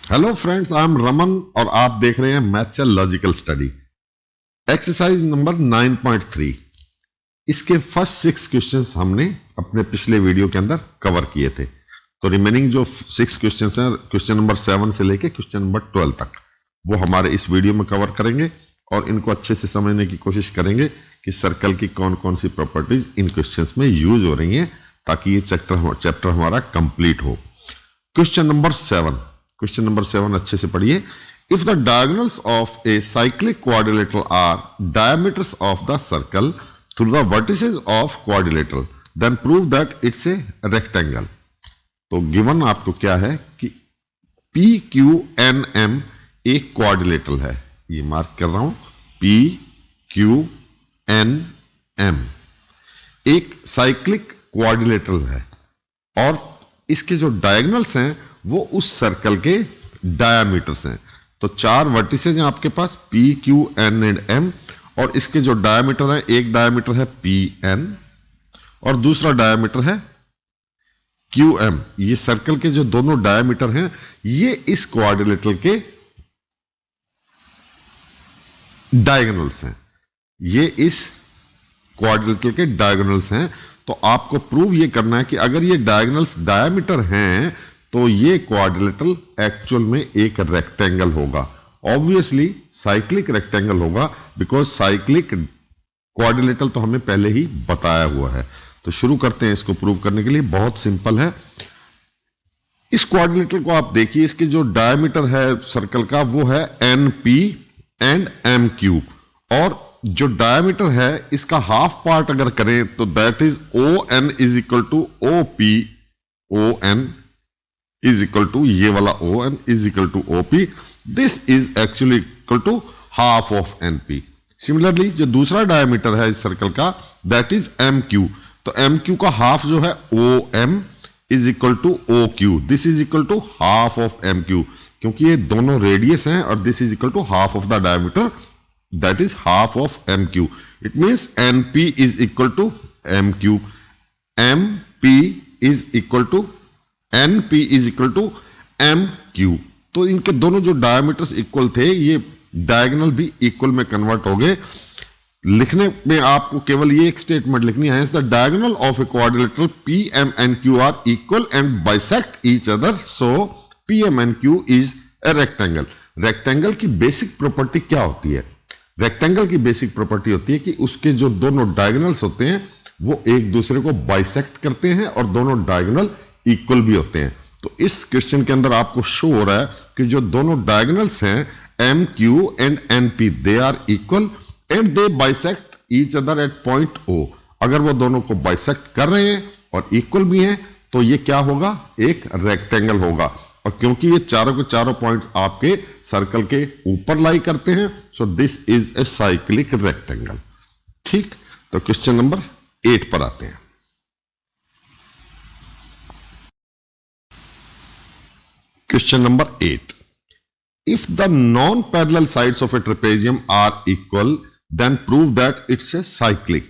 Hello friends, I am Raman और आप देख रहे हैं maths logical study. Exercise number 9.3। इसके फर्स्ट 6 क्वेश्चंस हमने अपने पिछले वीडियो के अंदर कवर किए थे। तो रिमेनिंग जो 6 क्वेश्चंस हैं, क्वेश्चन नंबर 7 से लेके क्वेश्चन नंबर 12 तक, वो हमारे इस वीडियो में कवर करेंगे और इनको अच्छे से समझने की कोशिश करेंगे कि सर्कल की कौन कौन सी प्रॉपर्टीज इन क्वेश्चंस में यूज हो रही हैं, ताकि ये चैप्टर हमारा कंप्लीट हो। क्वेश्चन नंबर 7 अच्छे से पढ़िए। If the diagonals of a cyclic quadrilateral are diameters of the circle through the vertices of quadrilateral, then prove that it's a rectangle. तो गिवन आपको क्या है कि पी क्यू एन एम एक क्वाड्रिलेटरल है, ये मार्क कर रहा हूं, पी क्यू एन एम एक साइक्लिक क्वाड्रिलेटरल है और इसके जो डायगोनल्स हैं वो उस सर्कल के डायामीटर्स हैं। तो 4 वर्टिसेज हैं आपके पास, P Q N and M, और इसके जो डायामीटर है, एक डायामीटर है पी एन और दूसरा डायामीटर है क्यू एम। ये सर्कल के जो दोनों डायामीटर हैं ये इस क्वाड्रिलेटरल के डायगोनल्स हैं, ये इस क्वाड्रिलेटरल के डायगोनल्स हैं। तो आपको प्रूव ये करना है कि अगर ये डायगोनल्स डायमीटर हैं तो ये क्वाड्रिलेटरल एक्चुअल में एक रेक्टेंगल होगा। ऑब्वियसली साइक्लिक रेक्टेंगल होगा, बिकॉज साइक्लिक क्वाड्रिलेटरल तो हमें पहले ही बताया हुआ है। तो शुरू करते हैं इसको प्रूव करने के लिए। बहुत सिंपल है। इस क्वाड्रिलेटरल को आप देखिए, इसके जो डायमीटर है सर्कल का वो है N P and M Q, और जो डायमीटर है इसका हाफ पार्ट अगर करें तो that is O N is equal to O P, O N is equal to, ये वाला O N is equal to O P, this is actually equal to half of N P. Similarly जो दूसरा diameter है इस circle का that is M Q, तो M Q का half जो है O M is equal to O Q, this is equal to half of M Q, क्योंकि ये दोनों रेडियस हैं, और this is equal to half of the diameter, that is half of mq. It means np is equal to mq, mp is equal to np is equal to mq। तो इनके दोनों जो diameters equal थे, ये diagonal भी equal में convert हो गए। लिखने में आपको केवल ये एक स्टेटमेंट लिखनी है, the diagonal of a quadrilateral P M N Q are equal and bisect each other, so P M N Q is a rectangle. Rectangle की बेसिक प्रॉपर्टी क्या होती है? रेक्टेंगल की बेसिक प्रॉपर्टी होती है कि उसके जो दोनों डायगोनल्स होते हैं वो एक दूसरे को बाइसेक्ट करते हैं और दोनों डायगोनल इक्वल भी होते हैं। तो इस क्वेश्चन के अंदर आपको शो हो रहा है कि जो दोनों डायगोनल्स हैं M Q and N P, they are equal and they bisect each other at point O. अगर वो दोनों को बाइसेक्ट कर रहे हैं और इक्वल भी हैं तो ये क्या होगा? एक रेक्टेंगल होगा। और क्योंकि ये चारों के चारों पॉइंट्स आपके सर्कल के ऊपर लाई करते हैं, so this is a cyclic rectangle. ठीक, तो क्वेश्चन नंबर 8 पर आते हैं। Question number 8, if the non parallel sides of a trapezium are equal then prove that it's a cyclic.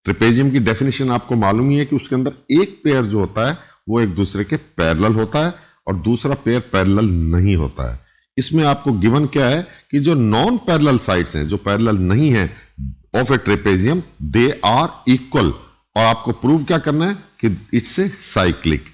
Trapezium की डेफिनेशन आपको मालूम ही है कि उसके अंदर एक पेयर जो होता है वो एक दूसरे के पैरेलल होता है और दूसरा पेयर पैरेलल नहीं होता है। इसमें आपको गिवन क्या है कि जो नॉन पैरेलल साइड्स हैं, जो पैरेलल नहीं है of a trapezium, they are equal, और आपको प्रूव क्या करना है कि इट्स ए साइक्लिक।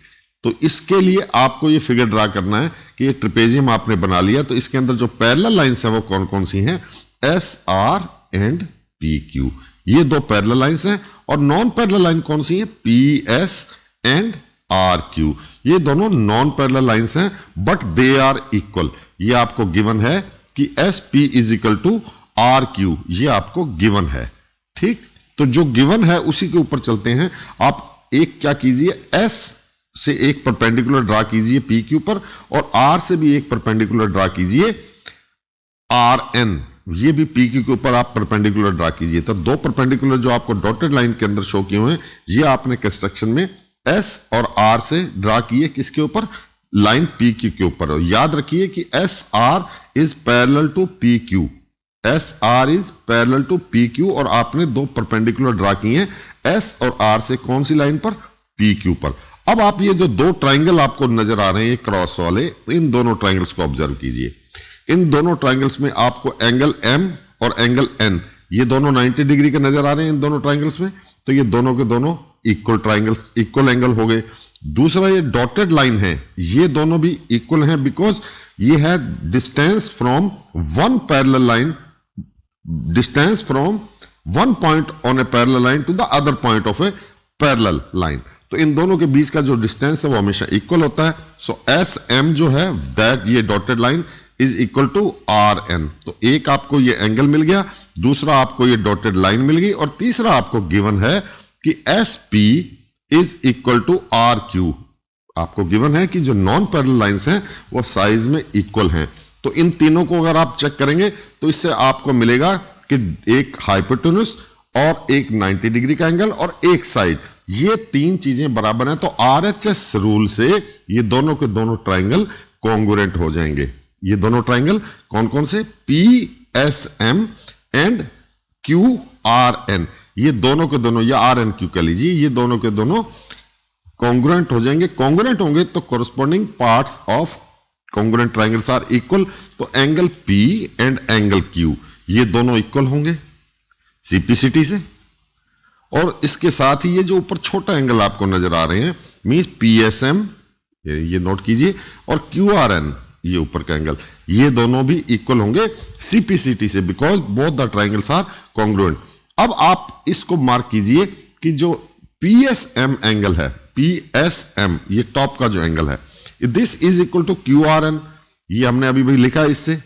तो इसके लिए आपको ये फिगर ड्रा करना है कि ये ट्रेपेजियम आपने बना लिया, तो इसके अंदर जो पैरेलल लाइंस हैं वो कौन कौन सी हैं? S R and P Q, ये 2 पैरेलल लाइंस हैं। और नॉन पैरेलल लाइन कौन सी है? P S and R Q, ये दोनों नॉन पैरेलल लाइंस हैं बट दे आर इक्वल। ये आपको गिवन है कि S P is equal to R Q, ये आपको गिवन है। ठीक, तो जो गिवन है उसी के ऊपर चलते हैं। आप एक क्या कीजिए, एस से एक परपेंडिकुलर ड्रा कीजिए पी क्यू पर, और आर से भी एक परपेंडिकुलर ड्रा कीजिए आर एन, ये भी पी क्यू के ऊपर आप परपेंडिकुलर ड्रा कीजिए। तो 2 परपेंडिकुलर जो आपको डॉटेड लाइन के अंदर शो किए हुए हैं, ये आपने कंस्ट्रक्शन में एस और आर से ड्रा किए, किसके ऊपर? लाइन पी क्यू के ऊपर। याद रखिए कि S R is parallel to P Q, S R is parallel to P Q, और आपने 2 परपेंडिकुलर ड्रा किए हैं एस और आर से, कौन सी लाइन पर? पी क्यू पर। अब आप ये जो दो ट्राइंगल आपको नजर आ रहे हैं ये क्रॉस वाले, इन दोनों ट्राइंगल्स को ऑब्जर्व कीजिए। इन दोनों ट्राइंगल्स में आपको एंगल M और एंगल N ये दोनों 90 डिग्री के नजर आ रहे हैं इन दोनों ट्राइंगल्स में, तो ये दोनों के दोनों इक्वल ट्राइंगल्स, इक्वल एंगल हो गए। दूसरा ये डॉटेड लाइन है, ये दोनों भी इक्वल हैं बिकॉज ये है distance from one parallel line, distance from one point on a parallel line to the other point of a parallel line. तो इन दोनों के बीच का जो डिस्टेंस है वो हमेशा इक्वल होता है। सो एस एम जो है दैट ये dotted line is equal to R N. तो एक आपको ये एंगल मिल गया, दूसरा आपको ये डॉटेड लाइन मिल गई, और तीसरा आपको गिवन है कि S P is equal to R Q. आपको गिवन है कि जो नॉन पैरेलल लाइंस हैं वो साइज में इक्वल हैं। तो इन तीनों को अगर आप चेक करेंगे तो इससे आपको मिलेगा कि एक हाइपोटेन्यूस और एक 90 डिग्री का एंगल और एक साइड, ये तीन चीजें बराबर हैं। तो आरएचएस रूल से ये दोनों के दोनों ट्राइंगल कॉन्ग्रुएंट हो जाएंगे। ये दोनों ट्राइंगल कौन कौन से, P S M and Q R N, ये दोनों के दोनों, या आर एन क्यू कह लीजिए, ये दोनों के दोनों कॉन्ग्रुएंट हो जाएंगे। कॉन्ग्रुएंट होंगे तो corresponding parts of congruent triangles are equal. तो angle P and angle Q ये दोनों इक्वल होंगे सीपीसीटी से। और इसके साथ ही ये जो ऊपर छोटा एंगल आपको नजर आ रहे हैं मींस पीएसएम, ये नोट कीजिए, और क्यूआरएन ये ऊपर का एंगल, ये दोनों भी इक्वल होंगे सीपीसीटी से because both the triangles are congruent. अब आप इसको मार्क कीजिए कि जो पीएसएम एंगल है, पीएसएम ये टॉप का जो एंगल है, this is equal to QRN. ये हमने अभी भी लिखा इससे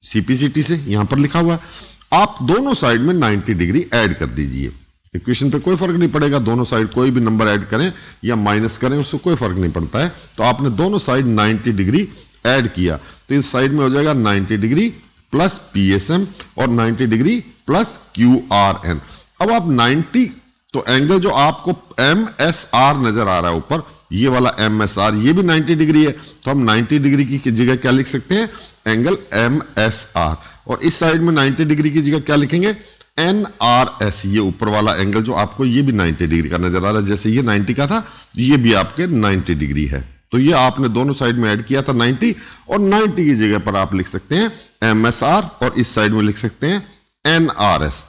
सीपीसीटी से, यहां पर लिखा हुआ है। आप दोनों साइड में 90 डिग्री ऐड कर दीजिए। इक्वेशन पे कोई फर्क नहीं पड़ेगा, दोनों साइड कोई भी नंबर ऐड करें या माइनस करें उससे कोई फर्क नहीं पड़ता है। तो आपने दोनों साइड 90 डिग्री ऐड किया तो इस साइड में हो जाएगा 90 डिग्री प्लस पीएसएम और 90 डिग्री प्लस क्यूआरएन। अब आप 90, तो एंगल जो आपको एमएसआर नजर आ रहा है ऊपर, ये वाला एमएसआर, ये भी 90 डिग्री है, तो हम 90 डिग्री की जगह क्या लिख सकते हैं, एंगल एमएसआर। और इस साइड में 90 डिग्री की जगह क्या लिखेंगे, एनआरएस, ये ऊपर वाला एंगल जो आपको ये भी 90 डिग्री का नजर आ रहा है, जैसे ये 90 का था ये भी आपके 90 डिग्री है। तो ये आपने दोनों साइड में ऐड किया था 90, और 90 की जगह पर आप लिख सकते हैं एमएसआर और इस साइड में लिख सकते हैं एनआरएस।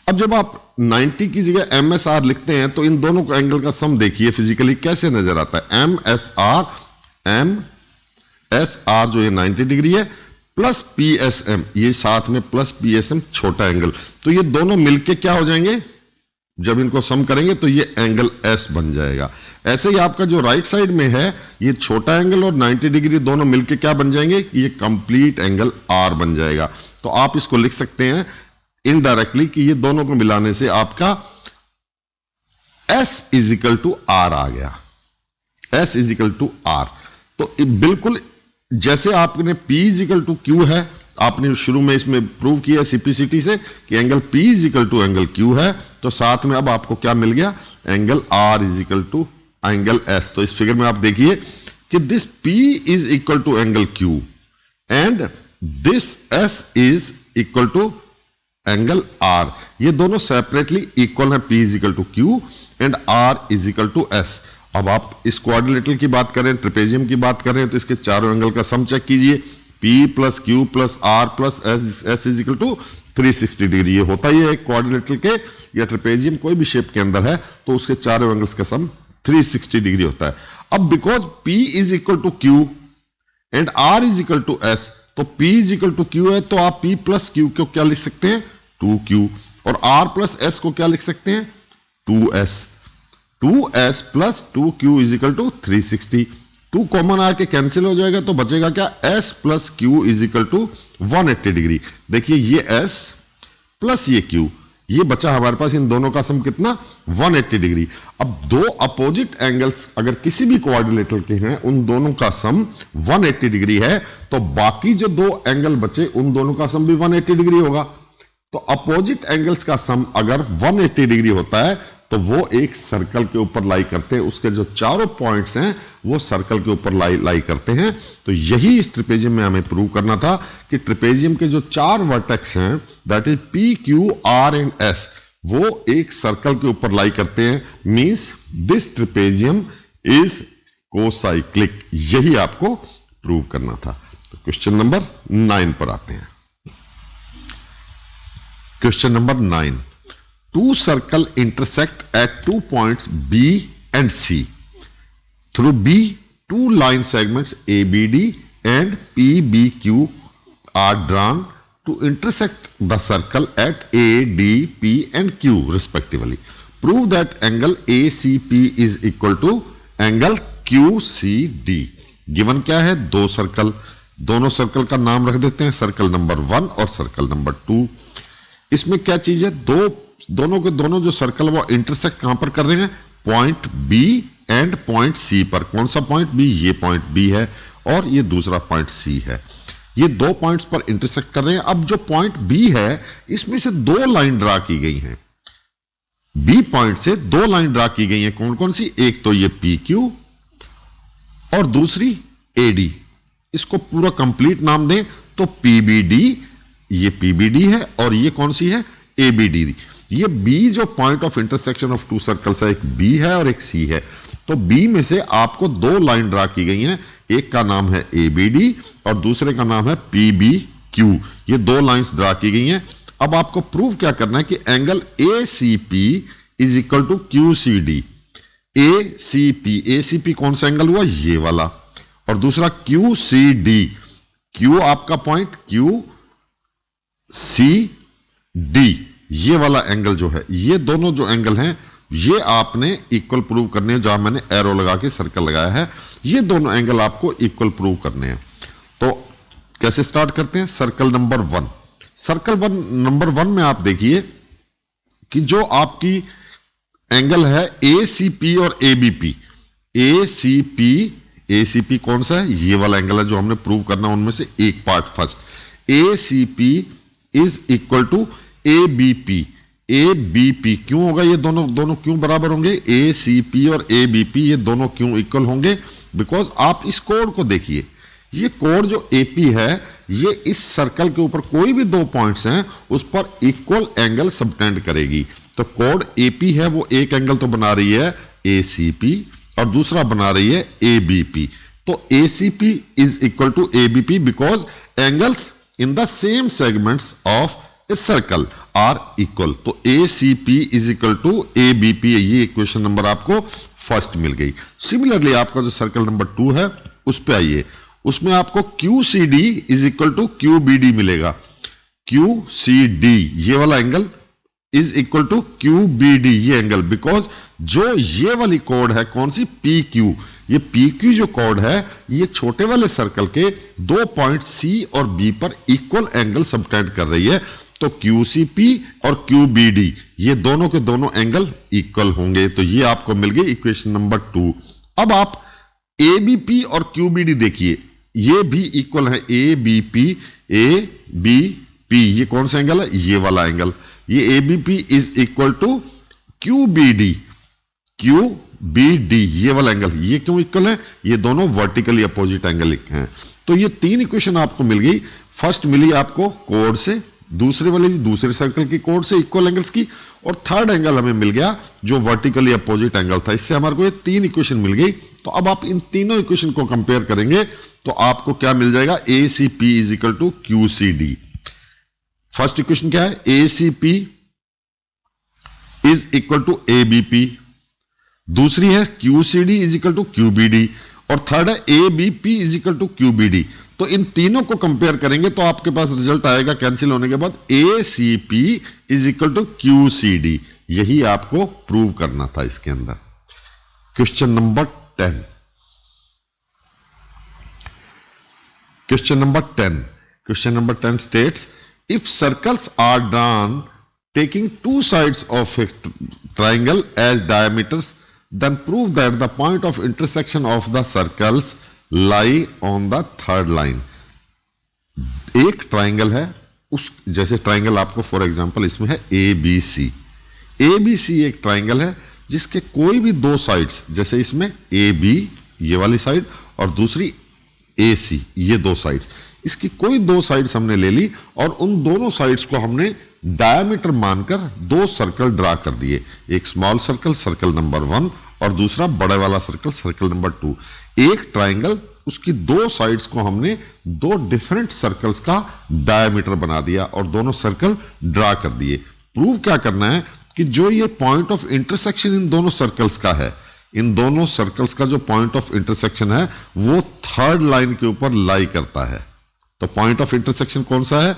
अब जब आप 90 की जगह एमएसआर लिखते हैं तो इन दोनों का एंगल का सम देखिए फिजिकली कैसे नजर आता है। एमएसआर जो ये 90 डिग्री है प्लस पीएसएम, ये साथ में प्लस पीएसएम छोटा एंगल, तो ये दोनों मिलके क्या हो जाएंगे, जब इनको सम करेंगे तो ये एंगल एस बन जाएगा। ऐसे ही आपका जो राइट साइड में है ये छोटा एंगल और 90 डिग्री दोनों मिलके क्या बन जाएंगे, ये कंप्लीट एंगल आर बन जाएगा। तो आप इसको लिख सकते हैं इनडायरेक्टली कि ये दोनों को मिलाने से आपका एस इजिकल टू आर आ गया, एस इजिकल टू आर। तो बिल्कुल जैसे आपने P इजिकल टू क्यू है, आपने शुरू में इसमें प्रूव किया सीपीसीटी से कि angle P is equal to angle Q है, तो साथ में अब आपको क्या मिल गया, angle R is equal to angle S। तो इस फिगर में आप देखिए कि this P is equal to angle Q and this S is equal to angle R। ये दोनों सेपरेटली इक्वल है, P is equal to Q and R is equal to S। अब आप इस क्वाड्रिलेटरल की बात करें, ट्रेपेजियम की बात करें, तो इसके चारों एंगल का सम चेक कीजिए, P plus Q plus R plus S is equal to 360 degree. ये होता ही है क्वाड्रिलेटरल के या ट्रेपेजियम कोई भी शेप के अंदर है तो उसके चारों एंगल्स का सम 360 डिग्री होता है। अब because P is equal to Q and R is equal to S, तो P is equal to Q है तो आप P प्लस Q को क्या लिख सकते हैं, 2Q, और R प्लस S को क्या लिख सकते हैं, 2S। 2S plus 2Q is equal to 360। 2 common आके कैंसिल हो जाएगा तो बचेगा क्या, S plus Q is equal to 180 degree. देखिए ये S प्लस ये Q, ये बचा हमारे पास, इन दोनों का सम कितना, 180 डिग्री। अब दो अपोजिट एंगल्स अगर किसी भी क्वाड्रिलेटरल के हैं उन दोनों का सम 180 डिग्री है, तो बाकी जो दो एंगल बचे उन दोनों का सम भी 180 डिग्री होगा। तो अपोजिट एंगल्स का सम अगर 180 डिग्री होता है तो वो एक सर्कल के ऊपर लाई करते हैं, उसके जो चारों पॉइंट्स हैं वो सर्कल के ऊपर लाई करते हैं। तो यही इस ट्रेपेजियम में हमें प्रूव करना था कि ट्रेपेजियम के जो चार वर्टेक्स हैं that is P, Q, R and S, वो एक सर्कल के ऊपर लाई करते हैं। Means this trapezium is concyclic. यही आपको प्रूव करना था। तो क्वेश्चन नंबर 9 पर आते हैं। Question number 9, two circle intersect at 2 points B and C. Through B, 2 line segments ABD and PBQ are drawn to intersect the circle at A, D, P and Q respectively. Prove that angle ACP is equal to angle QCD. Given क्या है? 2 circle, दोनों circle का नाम रख देते हैं, circle number 1 और circle number 2। इसमें क्या चीज है? दोनों के दोनों जो सर्कल वो इंटरसेक्ट कहां पर कर रहे हैं? Point B and point C पर। कौन सा पॉइंट B? ये पॉइंट B है और ये दूसरा पॉइंट C है। ये 2 पॉइंट्स पर इंटरसेक्ट कर रहे हैं। अब जो पॉइंट B है इसमें से 2 लाइन ड्रा की गई हैं। B पॉइंट से 2 लाइन ड्रा की गई हैं। कौन कौन सी? एक तो ये PQ और दूसरी AD। इसको पूरा कंप्लीट नाम दें तो PBD, ये PBD है और ये कौन सी है? ABD। ये B जो point of intersection of 2 circles है, एक B है और एक C है। तो B में से आपको 2 लाइन ड्रा की गई हैं। एक का नाम है ABD और दूसरे का नाम है PBQ। ये 2 लाइंस ड्रा की गई हैं। अब आपको प्रूव क्या करना है कि angle ACP is equal to QCD। ACP कौन सा एंगल हुआ? ये वाला। और दूसरा QCD, Q आपका पॉइंट QCD, ये वाला एंगल जो है, ये दोनों जो एंगल हैं ये आपने इक्वल प्रूव करने हैं। जहां मैंने एरो लगा के सर्कल लगाया है, ये दोनों एंगल आपको इक्वल प्रूव करने हैं। तो कैसे स्टार्ट करते हैं? Circle number 1। सर्कल नंबर 1 में आप देखिए कि जो आपकी एंगल है ACP और ABP। ACP कौन सा है? ये वाला एंगल है जो हमने प्रूव करना, उनमें से एक part first. ACP is equal to ABP क्यों होगा? ये दोनों क्यों बराबर होंगे? ACP और ABP ये दोनों क्यों इक्वल होंगे? बिकॉज आप इस कोड को देखिए, ये कोड जो AP है ये इस सर्कल के ऊपर कोई भी 2 पॉइंट्स हैं उस पर इक्वल एंगल सबटेंड करेगी। तो कोड AP है, वो एक एंगल तो बना रही है ACP और दूसरा बना रही है ABP। तो ACP is equal to ABP because angles in the same segments of a circle are equal. तो ACP is equal to ABP। ये इक्वेशन नंबर आपको फर्स्ट मिल गई। सिमिलरली आपका जो सर्कल नंबर 2 है उस पे आइए, उसमें आपको QCD is equal to QBD मिलेगा। QCD ये वाला angle is equal to QBD ये एंगल, बिकॉज जो ये वाली कोड है कौन सी? PQ। ये PQ जो कोड है ये छोटे वाले सर्कल के 2 पॉइंट C और B पर इक्वल एंगल सबटेंड कर रही है। तो QCP और QBD ये दोनों के दोनों एंगल इक्वल होंगे। तो ये आपको मिल गई इक्वेशन नंबर 2। अब आप ABP और QBD देखिए, ये भी इक्वल है। ABP ये कौन सा एंगल है? ये वाला एंगल। ये ABP is equal to QBD ये वाला एंगल। ये क्यों इक्वल है? ये दोनों वर्टिकली अपोजिट एंगल हैं। तो ये 3 इक्वेशन आपको मिल गई। फर्स्ट मिली आपको कोड से, दूसरे वाले दूसरे सर्कल की कोड से इक्वल एंगल्स की, और थर्ड एंगल हमें मिल गया जो वर्टिकली अपोजिट एंगल था। इससे हमारे को ये 3 इक्वेशन मिल गई। तो अब आप इन तीनों इक्वेशन को कंपेयर करेंगे तो आपको क्या मिल जाएगा? ACP is equal to QCD। First equation क्या है? ACP is equal to ABP। दूसरी है QCD is equal to QBD और थर्ड है ABP is equal to QBD। तो इन तीनों को कंपेयर करेंगे तो आपके पास रिजल्ट आएगा कैंसिल होने के बाद ACP is equal to QCD। यही आपको प्रूव करना था इसके अंदर। Question number 10। Question number 10 states, if circles are drawn taking 2 sides of a triangle as diameters, then prove that the point of intersection of the circles lie on the third line. एक triangle है, उस जैसे triangle आपको for example इसमें है ABC। ABC एक triangle है जिसके कोई भी 2 साइड्स, जैसे इसमें AB ये वाली साइड और दूसरी AC ये 2 साइड्स, इसकी कोई 2 साइड्स हमने ले ली और उन दोनों साइड्स को हमने डायमीटर मानकर 2 सर्कल ड्रा कर दिए। एक स्मॉल सर्कल, सर्कल नंबर 1, और दूसरा बड़ा वाला सर्कल, सर्कल नंबर 2। एक ट्राइंगल, उसकी दो साइड्स को हमने दो डिफरेंट सर्कल्स का डायमीटर बना दिया और दोनों सर्कल ड्रा कर दिए। प्रूव क्या करना है कि जो ये पॉइंट ऑफ इंटरसेक्शन इन दोनों सर्कल्स का है, इन दोनों सर्कल्स का जो पॉइंट ऑफ इंटरसेक्शन है वो थर्ड लाइन के ऊपर लाई करता है। तो पॉइंट ऑफ इंटरसेक्शन कौन सा है?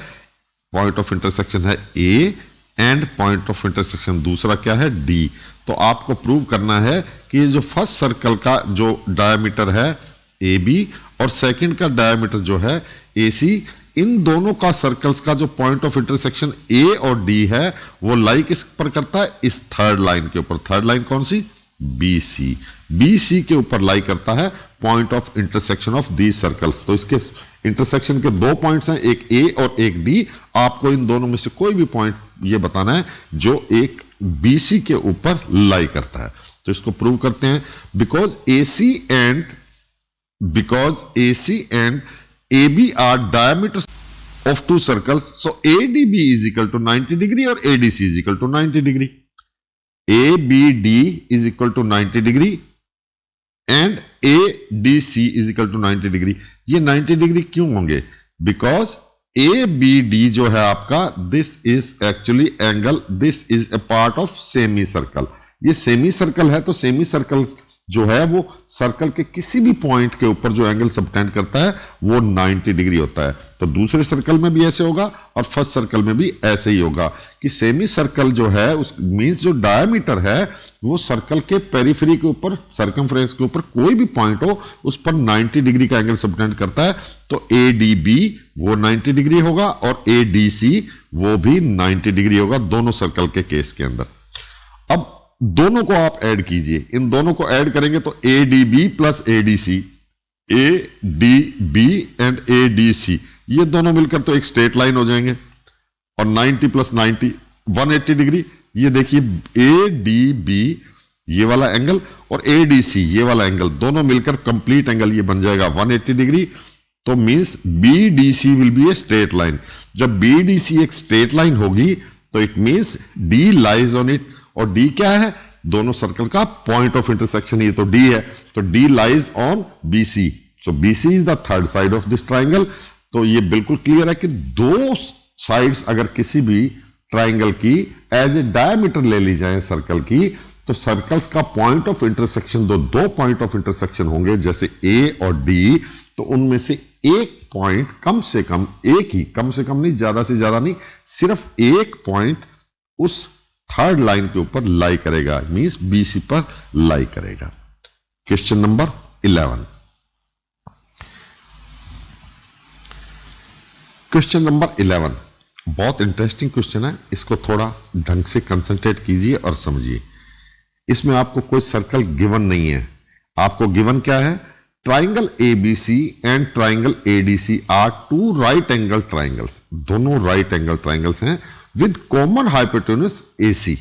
पॉइंट ऑफ इंटरसेक्शन है A and point of intersection दूसरा क्या है? डी। तो आपको प्रूव करना है कि ये जो फर्स्ट सर्कल का जो डायमीटर है ए बी और सेकंड का डायमीटर जो है ए सी, इन दोनों का सर्कल्स का जो पॉइंट ऑफ इंटरसेक्शन ए और डी है वो लाई किस पर करता है? इस थर्ड लाइन के ऊपर। थर्ड लाइन कौन सी? B C. बी सी के ऊपर लाई करता है point of intersection of the circles. तो इसके इंटरसेक्शन के दो पॉइंट्स हैं, एक ए और एक डी। आपको इन दोनों में से कोई भी पॉइंट ये बताना है जो एक बी सी के ऊपर लाई करता है। तो इसको प्रूव करते हैं। Because A C and A B are diameters of two circles, so ADB is equal to 90 degree और ADC is equal to 90 degree. ABD is equal to 90 degree and ADC is equal to 90 degree. ये 90 degree क्यों होंगे? Because ABD जो है आपका, this is actually angle, this is a part of semi circle. ये semi circle है, तो semi circle जो है वो सर्कल के किसी भी पॉइंट के ऊपर जो एंगल सबटेंड करता है वो 90 डिग्री होता है। तो दूसरे सर्कल में भी ऐसे होगा और फर्स्ट सर्कल में भी ऐसे ही होगा कि सेमी सर्कल जो है उस मींस जो डायमीटर है वो सर्कल के पेरिफेरी के ऊपर, सर्कमफ्रेंस के ऊपर कोई भी पॉइंट हो उस पर 90 डिग्री का एंगल सबटेंड करता है। तो ADB वो 90 डिग्री होगा और ADC वो भी 90 डिग्री होगा दोनों सर्कल के केस के अंदर। अब दोनों को आप ऐड कीजिए, इन दोनों को ऐड करेंगे तो ADB plus ADC, ADB and ADC ये दोनों मिलकर तो एक स्ट्रेट लाइन हो जाएंगे। और 90 प्लस 90 180 डिग्री। ये देखिए ADB ये वाला एंगल और ADC ये वाला एंगल दोनों मिलकर कंप्लीट एंगल ये बन जाएगा 180 डिग्री। तो means BDC will be a straight line. जब BDC एक स्ट्रेट लाइन होगी तो it means D lies on it. और D क्या है? दोनों सर्कल का पॉइंट ऑफ इंटरसेक्शन, ये तो D है, तो D lies on BC। So BC is the third side of this triangle. तो ये बिल्कुल क्लियर है कि दो साइड्स अगर किसी भी ट्राइंगल की एज ए डायमीटर ले ली जाए सर्कल की, तो सर्कल्स का पॉइंट ऑफ इंटरसेक्शन दो पॉइंट ऑफ इंटरसेक्शन होंगे जैसे A और D, तो उनमें से एक पॉइंट कम से कम, एक ही, कम से कम नहीं, ज्यादा से ज्यादा नहीं, सिर्फ एक पॉइंट उस थर्ड लाइन के ऊपर लाई करेगा, मींस BC पर लाई करेगा। Question number 11। क्वेश्चन नंबर 11 बहुत इंटरेस्टिंग क्वेश्चन है, इसको थोड़ा ढंग से कंसंट्रेट कीजिए और समझिए। इसमें आपको कोई सर्कल गिवन नहीं है। आपको गिवन क्या है? Triangle ABC and triangle ADC are two right angle triangles. दोनों राइट एंगल ट्राइंगल्स हैं with common hypotenuse AC.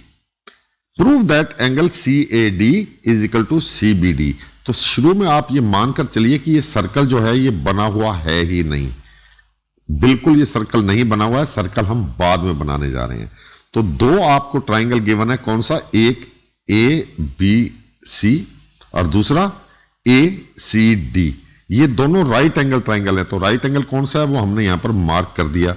Prove that angle CAD is equal to CBD. तो शुरू में आप ये मानकर चलिए कि ये सर्कल जो है ये बना हुआ है ही नहीं, बिल्कुल ये सर्कल नहीं बना हुआ है, सर्कल हम बाद में बनाने जा रहे हैं। तो दो आपको ट्राइंगल गिवन है, कौन सा? एक ABC और दूसरा ACD। ये दोनों राइट एंगल ट्राइंगल है। तो राइट एंगल कौन सा है वो हमने यहां पर मार्क कर दिया,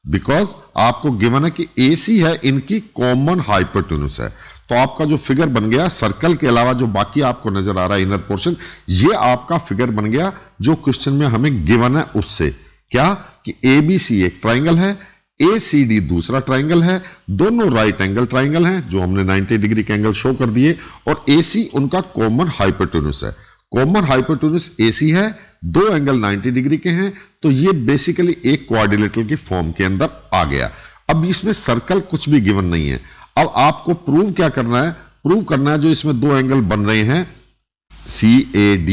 बिकॉज आपको गिवन है कि AC है, इनकी कॉमन हाइपोटेन्यूज है। तो आपका जो फिगर बन गया, सर्कल के अलावा जो बाकी आपको नजर आ रहा है इनर पोर्शन, ये आपका फिगर बन गया जो क्वेश्चन में हमें गिवन है उससे। क्या? कि ABC एक ट्राइंगल है, ACD दूसरा ट्राइंगल है, दोनों राइट एंगल ट्राइंगल हैं जो हमने 90 डिग्री के एंगल शो कर दिए, और AC उनका कॉमन हाइपोटेन्यूज है। कॉमन हाइपोटेन्यूज AC है, दो एंगल 90 डिग्री के हैं, तो ये बेसिकली एक क्वाड्रिलेटरल की फॉर्म के अंदर आ गया। अब इसमें सर्कल कुछ भी गिवन नहीं है। अब आपको प्रूव क्या करना है? प्रूव करना है जो इसमें दो एंगल बन रहे हैं CAD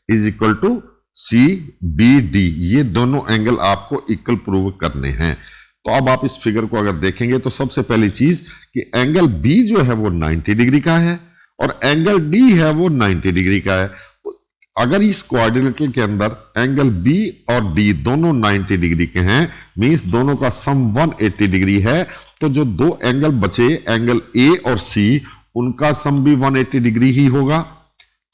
is equal to CBD, ये दोनों एंगल आपको इक्वल प्रूव करने हैं। तो अब आप इस फिगर को अगर देखेंगे तो सबसे पहली चीज कि एंगल B जो है वो 90 डिग्री का है और एंगल D है वो 90 डिग्री का है। अगर इस क्वाड्रिलेटरल के अंदर एंगल B और D दोनों 90 डिग्री के हैं, मींस दोनों का सम 180 डिग्री है, तो जो दो एंगल बचे एंगल A और C, उनका सम भी 180 डिग्री ही होगा।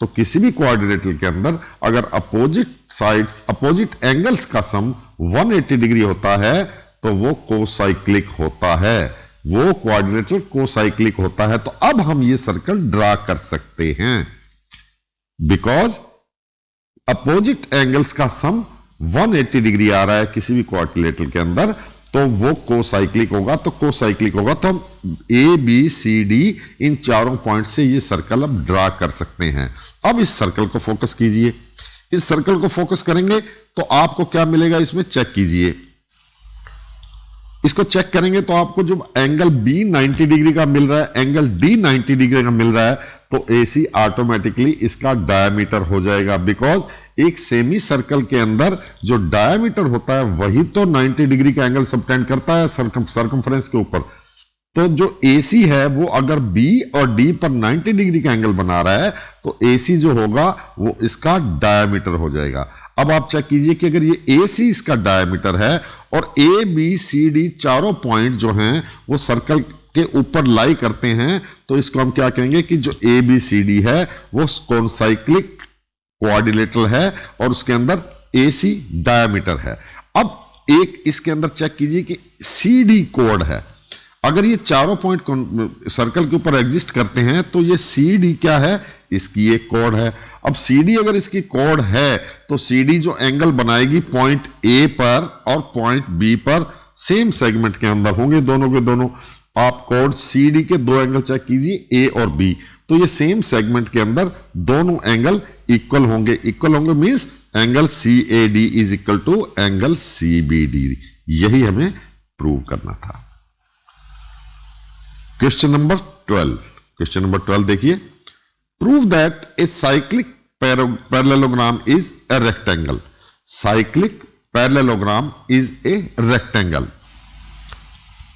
तो किसी भी क्वाड्रिलेटरल के अंदर अगर अपोजिट साइड्स, अपोजिट एंगल्स का सम 180 डिग्री होता है तो वो कोसाइक्लिक होता है, वो क्वाड्रिलेटरल कोसाइक्लिक होता है। तो अब हम ये सर्कल ड्रा कर सकते हैं बिकॉज अपोजिट एंगल्स का सम 180 डिग्री आ रहा है किसी भी क्वाड्रिलेटरल के अंदर, तो वो कोसाइक्लिक होगा। तो कोसाइक्लिक होगा तो हम ए बी सी डी इन चारों पॉइंट से ये सर्कल अब ड्रा कर सकते हैं। अब इस सर्कल को फोकस कीजिए, इस सर्कल को फोकस करेंगे तो आपको क्या मिलेगा इसमें चेक कीजिए। इसको चेक करेंगे तो आपको जो एंगल बी 90 डिग्री का मिल रहा है, एंगल डी 90 डिग्री का मिल रहा है, तो AC ऑटोमेटिकली इसका डायमीटर हो जाएगा बिकॉज एक सेमी सर्कल के अंदर जो डायमीटर होता है वही तो 90 डिग्री का एंगल सबटेंड करता है सर्कमफ्रेंस के ऊपर। तो जो AC है वो अगर B और D पर 90 डिग्री का एंगल बना रहा है तो AC जो होगा वो इसका डायमीटर हो जाएगा। अब आप चेक कीजिए कि अगर ये AC इसका डायमीटर है और A B C D चारों पॉइंट जो हैं वो सर्कल के ऊपर लाई करते हैं, तो इसको हम क्या कहेंगे कि जो ABCD है वो कोनसाइक्लिक क्वाड्रिलेटरल है और उसके अंदर AC डायमीटर है। अब एक इसके अंदर चेक कीजिए कि CD कोड है, अगर ये चारों पॉइंट सर्कल के ऊपर एग्जिस्ट करते हैं तो ये CD क्या है, इसकी एक कोड है। अब CD अगर इसकी कोड है तो CD जो एंगल बनाएगी पॉइंट A पर और पॉइंट B पर सेम सेगमेंट के अंदर होंगे दोनों के दोनों। आप कोड CD के दो एंगल चेक कीजिए A और B, तो ये सेम सेगमेंट के अंदर दोनों एंगल इक्वल होंगे। इक्वल होंगे means angle CAD is equal to angle CBD। यही हमें प्रूव करना था। क्वेश्चन नंबर 12, क्वेश्चन नंबर 12 देखिए, prove that a cyclic parallelogram is a rectangle. Cyclic parallelogram is a rectangle.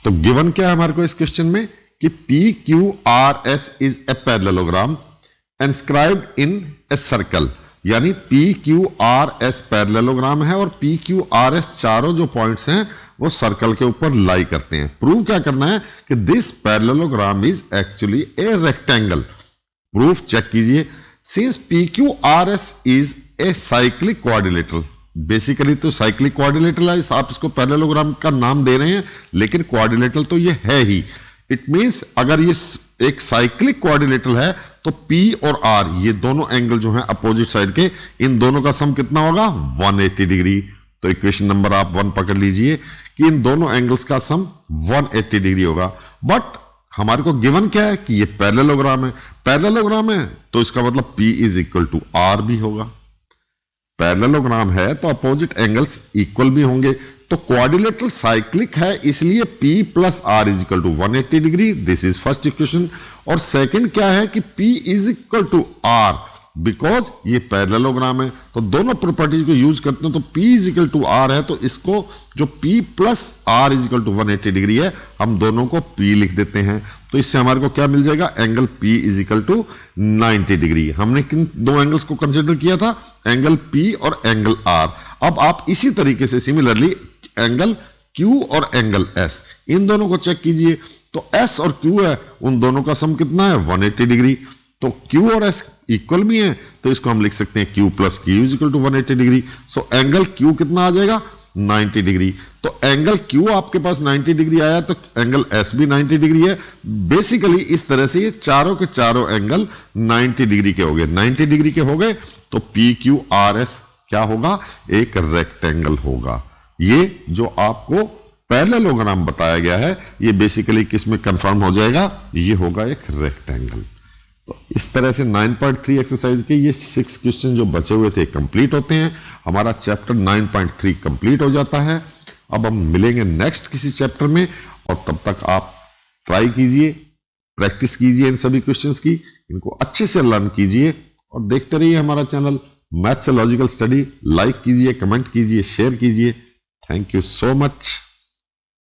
तो गिवन क्या है हमारे को इस क्वेश्चन में कि PQRS is a parallelogram inscribed in a circle, यानी PQRS पैरेललोग्राम है और PQRS चारों जो पॉइंट्स हैं वो सर्कल के ऊपर लाई करते हैं। प्रूव क्या करना है कि this parallelogram is actually a rectangle. Proof check कीजिए, since PQRS is a cyclic quadrilateral, basically तो साइक्लिक क्वाड्रिलेटरल है, आप इसको पैरेललोग्राम का नाम दे रहे हैं लेकिन क्वाड्रिलेटरल तो ये है ही। इट मींस अगर ये एक साइक्लिक क्वाड्रिलेटरल है तो P और R ये दोनों एंगल जो हैं अपोजिट साइड के, इन दोनों का सम कितना होगा 180 डिग्री। तो इक्वेशन नंबर आप 1 पकड़ लीजिए कि इन दोनों एंगल्स का सम 180 डिग्री होगा। बट हमारे को गिवन क्या है कि ये पैरेललोग्राम है, पैरेललोग्राम है तो इसका मतलब P is equal to R भी होगा। पैरेललोग्राम है तो अपोजिट एंगल्स इक्वल भी होंगे। तो क्वाड्रिलेटरल साइक्लिक है इसलिए P plus R is equal to 180 degree. This is first equation. और सेकंड क्या है कि P is equal to R because ये पैरेललोग्राम है, तो दोनों प्रॉपर्टीज को यूज करते हैं। तो P is equal to R है तो इसको जो P plus R is equal to 180 degree है हम दोनों को P लिख देते हैं। तो इससे हमारे को क्या मिल जाएगा, angle P is equal to 90 degree. हमने किन दो एंगल्स को कंसिडर किया था, एंगल P और एंगल R। अब आप इसी तरीके से सिमिलरली एंगल Q और एंगल S इन दोनों को चेक कीजिए। तो S और Q है, उन दोनों का सम कितना है 180 डिग्री। तो Q और S इक्वल भी है तो इसको हम लिख सकते हैं Q plus Q is equal to 180 degree. So angle Q कितना आ जाएगा 90 डिग्री। तो एंगल Q आपके पास 90 डिग्री आया तो एंगल S भी 90 डिग्री है। बेसिकली इस तरह से ये चारों के चारों एंगल 90 डिग्री के हो गए। 90 डिग्री के हो गए तो PQRS क्या होगा, एक रेक्टेंगल होगा। ये जो आपको पैरेललोग्राम बताया गया है ये बेसिकली किस में कंफर्म हो जाएगा, ये होगा एक रेक्टेंगल। तो इस तरह से 9.3 एक्सरसाइज के ये 6 क्वेश्चन जो बचे हुए थे कंप्लीट होते हैं। हमारा चैप्टर 9.3 कंप्लीट हो जाता है। अब हम मिलेंगे नेक्स्ट किसी चैप्टर में और तब तक आप ट्राई कीजिए, प्रैक्टिस कीजिए इन सभी क्वेश्चंस की, इनको अच्छे से लर्न कीजिए और देखते रहिए हमारा चैनल मैथ्स से लॉजिकल स्टडी। लाइक कीजिए, कमेंट कीजिए, शेयर कीजिए। Thank you so much.